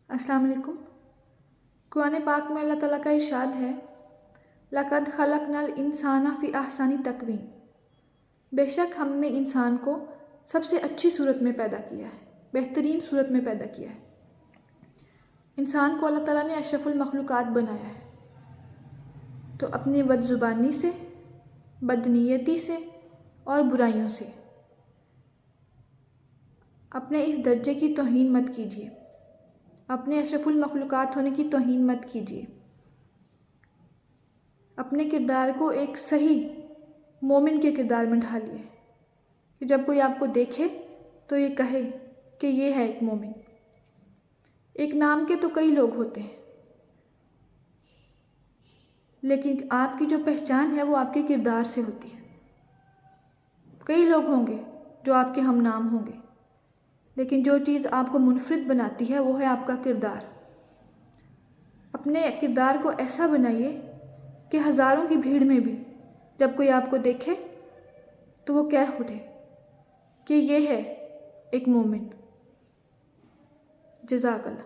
अस्सलाम वालेकुम। कुरान पाक में अल्लाह ताला का इरशाद है, लक़द खलक़नल इंसाना फ़ी अहसनी तक़वीम। बेशक हमने इंसान को सबसे अच्छी सूरत में पैदा किया है, बेहतरीन सूरत में पैदा किया है। इंसान को अल्लाह ताला ने अशरफुल मखलूक़ात बनाया है, तो अपनी बदज़ुबानी से, बदनीयती से और बुराइयों से अपने इस दर्जे की तौहीन मत कीजिए, अपने अशरफुल मखलूक़ात होने की तौहीन मत कीजिए। अपने किरदार को एक सही मोमिन के किरदार में ढालिए कि जब कोई आपको देखे तो ये कहे कि ये है एक मोमिन। एक नाम के तो कई लोग होते हैं, लेकिन आपकी जो पहचान है वो आपके किरदार से होती है। कई लोग होंगे जो आपके हम नाम होंगे, लेकिन जो चीज़ आपको मुनफरिद बनाती है वो है आपका किरदार। अपने किरदार को ऐसा बनाइए कि हज़ारों की भीड़ में भी जब कोई आपको देखे तो वो कह उठे कि ये है एक मोमिन। जज़ाकल्लाह।